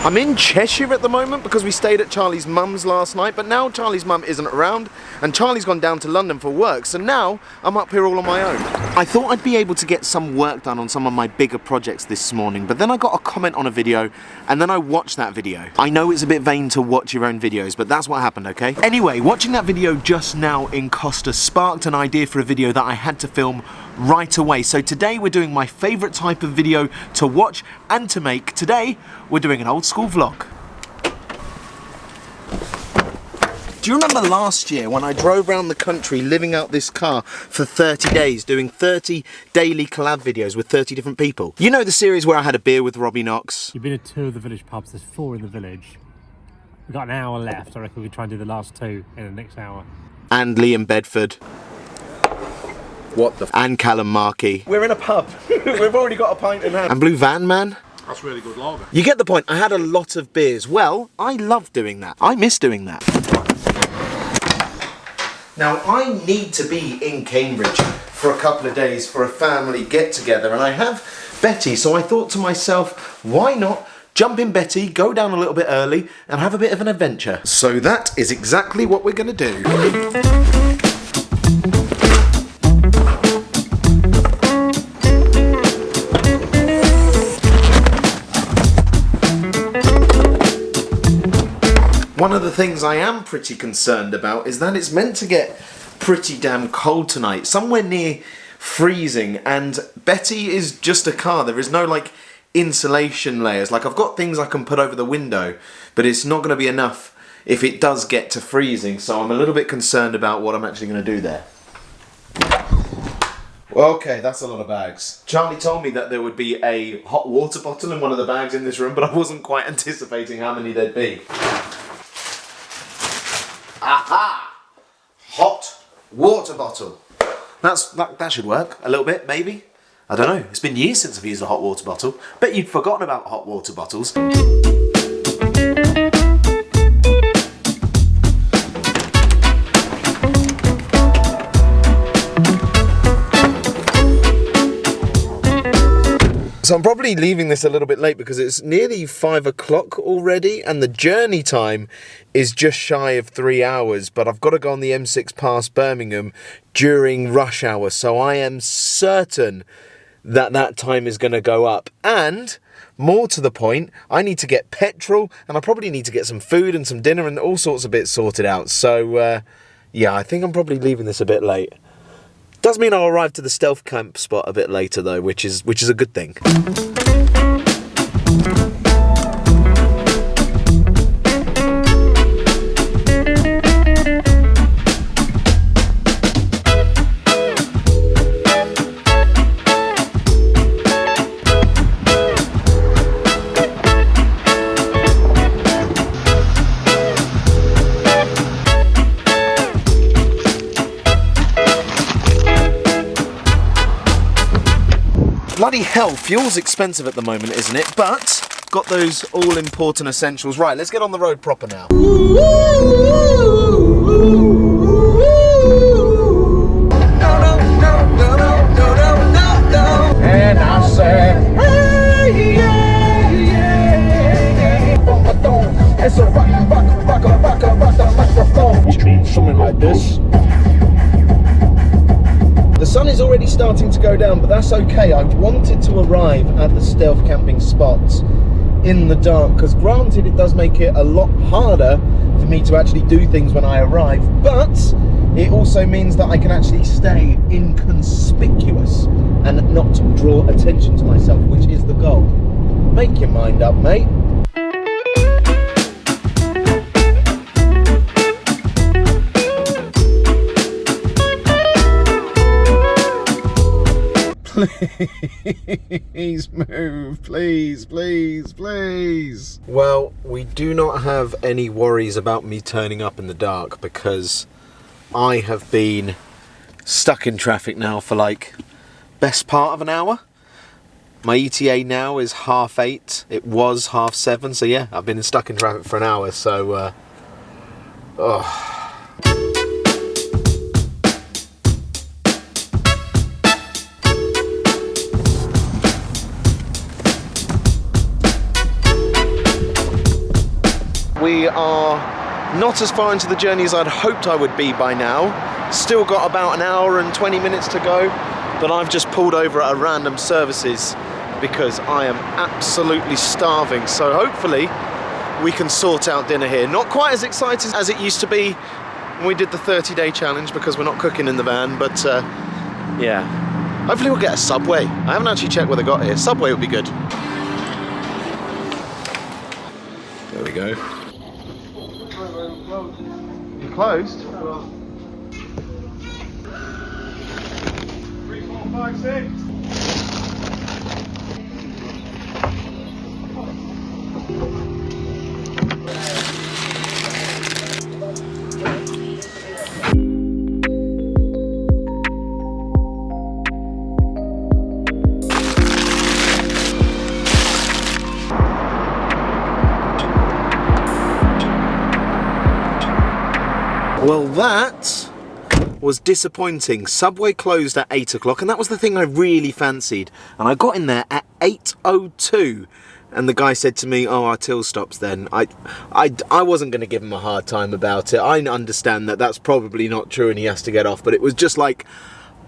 I'm in Cheshire at the moment because we stayed at Charlie's mum's last night, but now Charlie's mum isn't around and Charlie's gone down to London for work, so now I'm up here all on my own. I thought I'd be able to get some work done on some of my bigger projects this morning, but then I got a comment on a video and then I watched that video. I know it's a bit vain to watch your own videos, but that's what happened, okay? Anyway, watching that video just now in Costa sparked an idea for a video that I had to film right away. So today we're doing my favourite type of video to watch and to make. Today we're doing an old school vlog. Do you remember last year when I drove around the country living out this car for 30 days doing 30 daily collab videos with 30 different people? You know the series where I had a beer with Robbie Knox? You've been to 2 of the village pubs, there's 4 in the village. We've got an hour left, I reckon we could try and do the last 2 in the next hour. And Liam Bedford. What the f? And Callum Markey. We're in a pub. We've already got a pint in hand. And Blue Van Man. That's really good lager. You get the point. I had a lot of beers. Well, I love doing that. I miss doing that. Now, I need to be in Cambridge for a couple of days for a family get-together, and I have Betty, so I thought to myself, why not jump in Betty, go down a little bit early, and have a bit of an adventure. So that is exactly what we're going to do. One of the things I am pretty concerned about is that it's meant to get pretty damn cold tonight, somewhere near freezing, and Betty is just a car. There is no like insulation layers. Like I've got things I can put over the window, but it's not going to be enough if it does get to freezing, so I'm a little bit concerned about what I'm actually going to do there. Okay, that's a lot of bags. Charlie told me that there would be a hot water bottle in one of the bags in this room, but I wasn't quite anticipating how many there'd be. Aha! Hot water bottle. That should work a little bit, maybe. I don't know. It's been years since I've used a hot water bottle. Bet you'd forgotten about hot water bottles. So I'm probably leaving this a little bit late because it's nearly 5 o'clock already and the journey time is just shy of 3 hours, but I've got to go on the M6 past Birmingham during rush hour, so I am certain that that time is going to go up. And more to the point, I need to get petrol and I probably need to get some food and some dinner and all sorts of bits sorted out. So yeah, I think I'm probably leaving this a bit late. Does mean I'll arrive to the stealth camp spot a bit later though, which is a good thing. Bloody hell, fuel's expensive at the moment, isn't it? But got those all-important essentials. Right, let's get on the road proper now. And I said, hey, yeah, yeah, yeah. It's a rock the microphone. Which means something like this. The sun is already starting to go down, but that's okay. I wanted to arrive at the stealth camping spots in the dark, because granted it does make it a lot harder for me to actually do things when I arrive, but it also means that I can actually stay inconspicuous and not draw attention to myself, which is the goal. Make your mind up, mate. Please move, please, please, please. Well, we do not have any worries about me turning up in the dark because I have been stuck in traffic now for like best part of an hour. My ETA now is 8:30. It was 7:30, so yeah, I've been stuck in traffic for an hour, so we are not as far into the journey as I'd hoped I would be by now. Still got about an hour and 20 minutes to go, but I've just pulled over at a random services because I am absolutely starving. So hopefully we can sort out dinner here. Not quite as exciting as it used to be when we did the 30-day challenge because we're not cooking in the van, but yeah. Hopefully we'll get a Subway. I haven't actually checked what they got here. Subway would be good. There we go. You closed? 3, 4, 5, 6. Well, that was disappointing. Subway closed at 8 o'clock, and that was the thing I really fancied. And I got in there at 8:02, and the guy said to me, "Oh, our till stops then." I wasn't going to give him a hard time about it. I understand that that's probably not true, and he has to get off. But it was just like,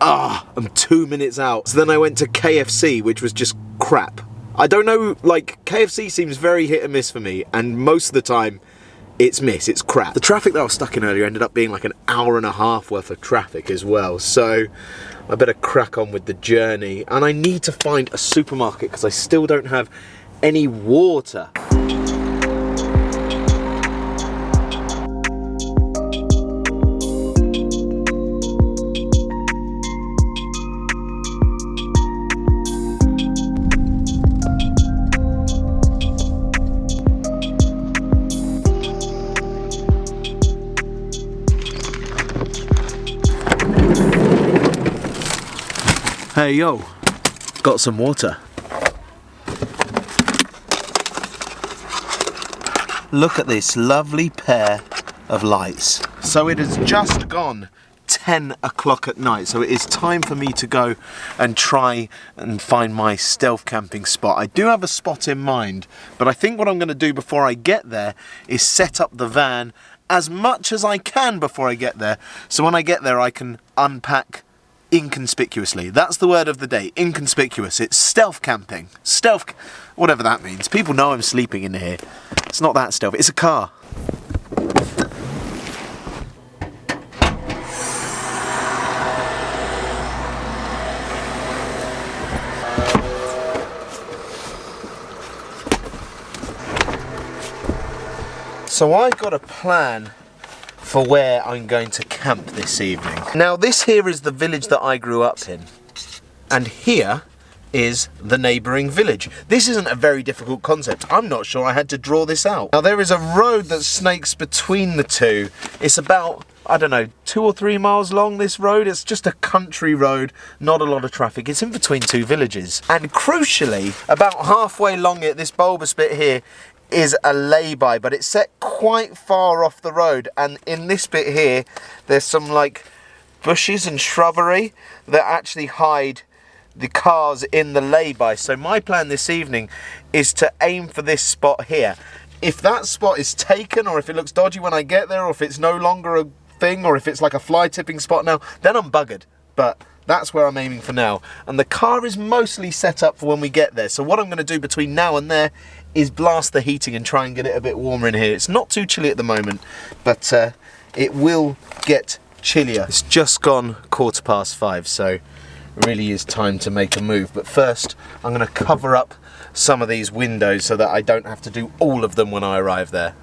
I'm 2 minutes out. So then I went to KFC, which was just crap. I don't know, like KFC seems very hit and miss for me, and most of the time, it's crap. The traffic that I was stuck in earlier ended up being like an hour and a half worth of traffic as well, so I better crack on with the journey. And I need to find a supermarket because I still don't have any water. Hey yo, got some water. Look at this lovely pair of lights. So it has just gone 10 o'clock at night, so it is time for me to go and try and find my stealth camping spot. I do have a spot in mind, but I think what I'm going to do before I get there is set up the van as much as I can before I get there, so when I get there I can unpack inconspicuously. That's the word of the day, inconspicuous. It's stealth camping. Stealth, whatever that means. People know I'm sleeping in here. It's not that stealth, it's a car. So I've got a plan for where I'm going to camp this evening. Now this here is the village that I grew up in, and here is the neighbouring village. This isn't a very difficult concept. I'm not sure I had to draw this out. Now there is a road that snakes between the two. It's about, I don't know, 2 or 3 miles long, this road. It's just a country road, not a lot of traffic. It's in between two villages. And crucially, about halfway along it, this bulbous bit here, is a lay-by, but it's set quite far off the road, and in this bit here there's some like bushes and shrubbery that actually hide the cars in the lay-by. So my plan this evening is to aim for this spot here. If that spot is taken, or if it looks dodgy when I get there, or if it's no longer a thing, or if it's like a fly tipping spot now, then I'm buggered. But that's where I'm aiming for now, and the car is mostly set up for when we get there. So what I'm going to do between now and there is blast the heating and try and get it a bit warmer in here. It's not too chilly at the moment, but it will get chillier. It's just gone 5:15, so it really is time to make a move. But first, I'm going to cover up some of these windows so that I don't have to do all of them when I arrive there.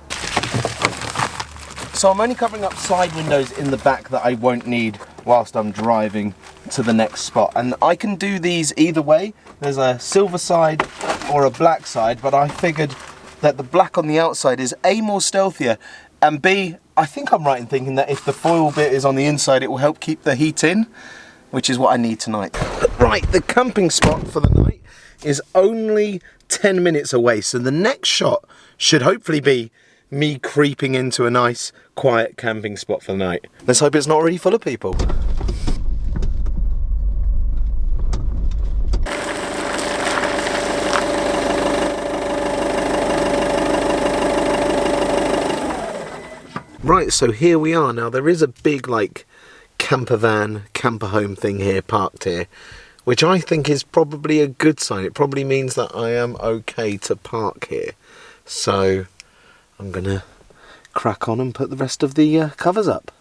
So I'm only covering up side windows in the back that I won't need whilst I'm driving to the next spot. And I can do these either way. There's a silver side or a black side, but I figured that the black on the outside is A, more stealthier, and B, I think I'm right in thinking that if the foil bit is on the inside, it will help keep the heat in, which is what I need tonight. Right, the camping spot for the night is only 10 minutes away, so the next shot should hopefully be me creeping into a nice, quiet camping spot for the night. Let's hope it's not already full of people. Right, so here we are now. There is a big, like, camper van, camper home thing here, parked here, which I think is probably a good sign. It probably means that I am okay to park here. So I'm gonna crack on and put the rest of the covers up.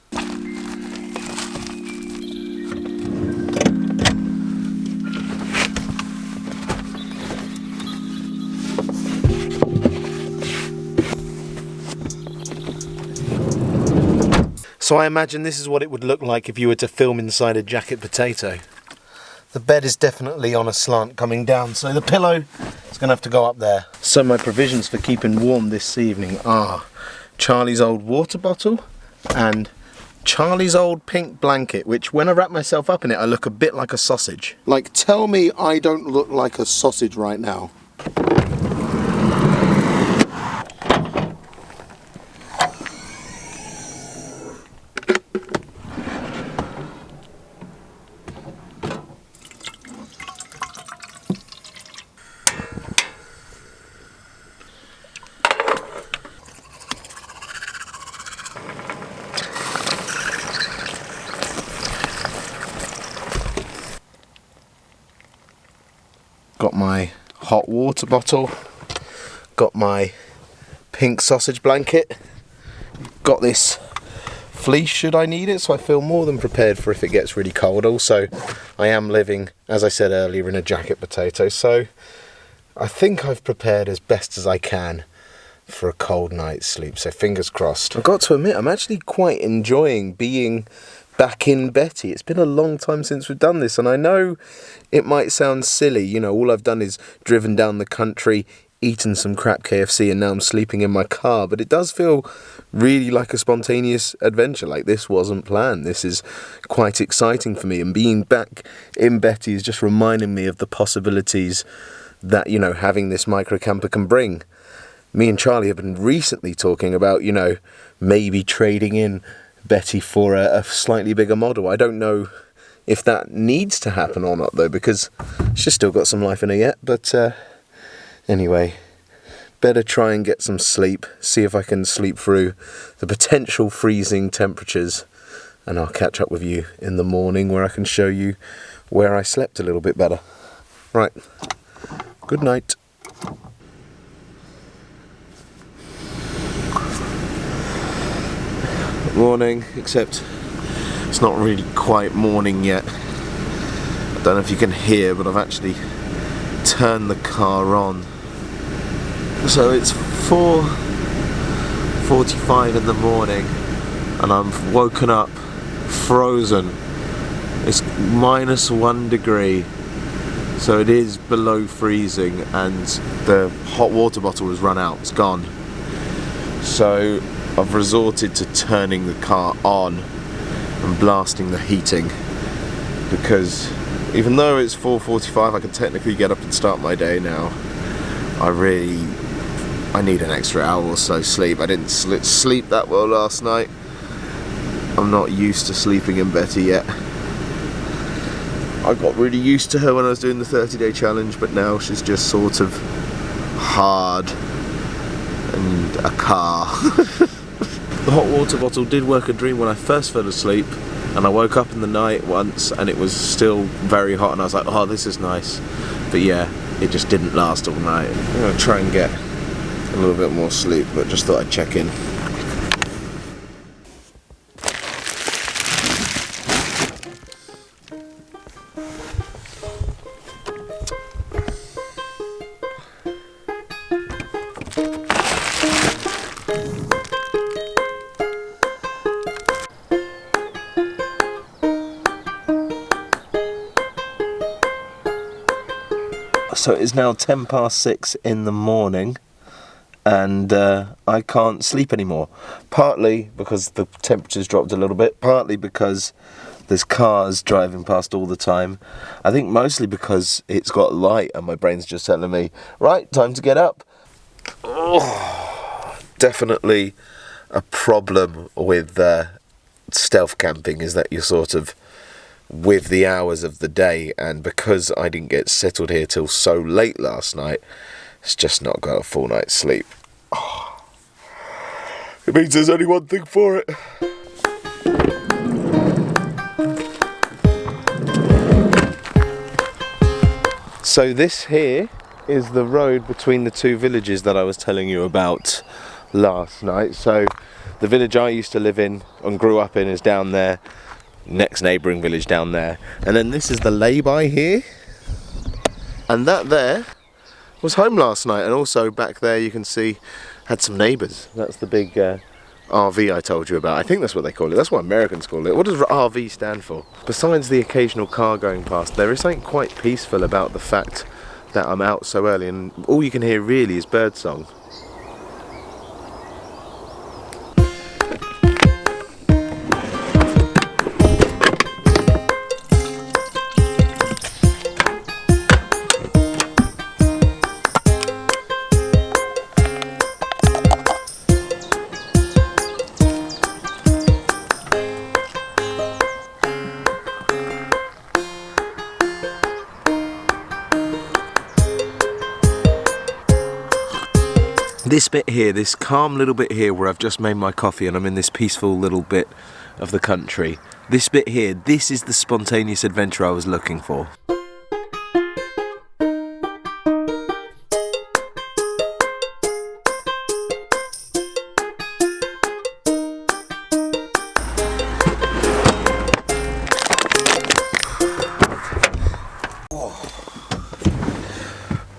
So I imagine this is what it would look like if you were to film inside a jacket potato. The bed is definitely on a slant coming down, so the pillow is going to have to go up there. So my provisions for keeping warm this evening are Charlie's old water bottle and Charlie's old pink blanket, which when I wrap myself up in it, I look a bit like a sausage. Like, tell me I don't look like a sausage right now. Got my hot water bottle, got my pink sausage blanket, got this fleece should I need it, so I feel more than prepared for if it gets really cold. Also, I am living, as I said earlier, in a jacket potato, so I think I've prepared as best as I can for a cold night's sleep, so fingers crossed. I've got to admit, I'm actually quite enjoying being back in Betty. It's been a long time since we've done this, and I know it might sound silly, you know, all I've done is driven down the country, eaten some crap KFC, and now I'm sleeping in my car, but it does feel really like a spontaneous adventure. Like, this wasn't planned. This is quite exciting for me, and being back in Betty is just reminding me of the possibilities that, you know, having this micro camper can bring. Me and Charlie have been recently talking about, you know, maybe trading in Betty for a slightly bigger model. I don't know if that needs to happen or not, though, because she's still got some life in her yet. But anyway, better try and get some sleep, see if I can sleep through the potential freezing temperatures, and I'll catch up with you in the morning where I can show you where I slept a little bit better. Right, good night. Morning, except it's not really quite morning yet. I don't know if you can hear, but I've actually turned the car on. So it's 4:45 in the morning and I'm woken up frozen. It's -1 degree, so it is below freezing, and the hot water bottle has run out, it's gone. So I've resorted to turning the car on and blasting the heating, because even though it's 4:45, I can technically get up and start my day now. I need an extra hour or so sleep. I didn't sleep that well last night. I'm not used to sleeping in Betty yet. I got really used to her when I was doing the 30-day challenge, but now she's just sort of hard and a car. The hot water bottle did work a dream when I first fell asleep, and I woke up in the night once and it was still very hot, and I was like, oh, this is nice. But yeah, it just didn't last all night. I'm going to try and get a little bit more sleep, but just thought I'd check in. So it is now 6:10 in the morning, and I can't sleep anymore. Partly because the temperature's dropped a little bit, partly because there's cars driving past all the time. I think mostly because it's got light and my brain's just telling me, right, time to get up. Oh, definitely a problem with stealth camping is that you're sort of with the hours of the day, and because I didn't get settled here till so late last night, it's just not got a full night's sleep. Oh. It means there's only one thing for it. So this here is the road between the two villages that I was telling you about last night. So the village I used to live in and grew up in is down there, next neighbouring village down there. And then this is the lay-by here. And that there was home last night. And also back there you can see had some neighbours. That's the big RV I told you about. I think that's what they call it. That's what Americans call it. What does RV stand for? Besides the occasional car going past, there is something quite peaceful about the fact that I'm out so early and all you can hear really is birdsong. This bit here, this calm little bit here where I've just made my coffee and I'm in this peaceful little bit of the country. This bit here, this is the spontaneous adventure I was looking for.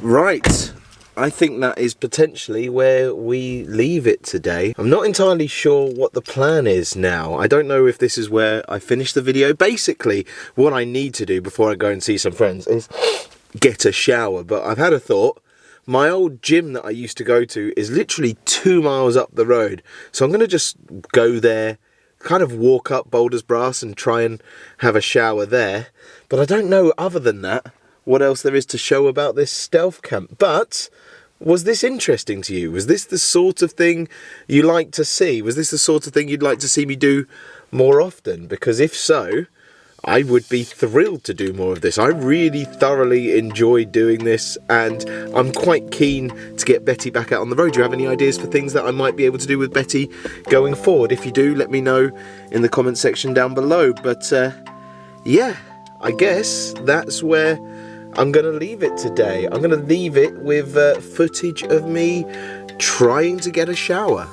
Right. I think that is potentially where we leave it today. I'm not entirely sure what the plan is now. I don't know if this is where I finish the video. Basically, what I need to do before I go and see some friends is get a shower. But I've had a thought. My old gym that I used to go to is literally 2 miles up the road. So I'm going to just go there, kind of walk up Boulders Brass and try and have a shower there. But I don't know, other than that, what else there is to show about this stealth camp. But was this interesting to you? Was this the sort of thing you like to see? Was this the sort of thing you'd like to see me do more often? Because if so, I would be thrilled to do more of this. I really thoroughly enjoyed doing this and I'm quite keen to get Betty back out on the road. Do you have any ideas for things that I might be able to do with Betty going forward? If you do, let me know in the comment section down below. But yeah, I guess that's where I'm going to leave it today. I'm going to leave it with footage of me trying to get a shower.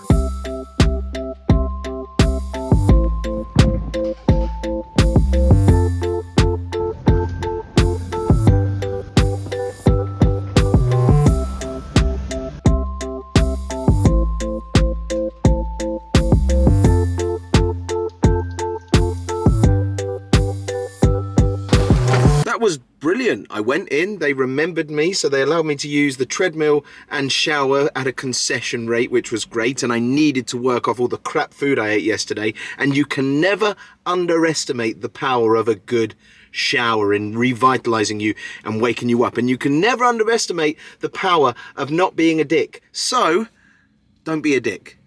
That was brilliant. I went in, they remembered me, so they allowed me to use the treadmill and shower at a concession rate, which was great, and I needed to work off all the crap food I ate yesterday. And you can never underestimate the power of a good shower in revitalizing you and waking you up. And you can never underestimate the power of not being a dick. So, don't be a dick.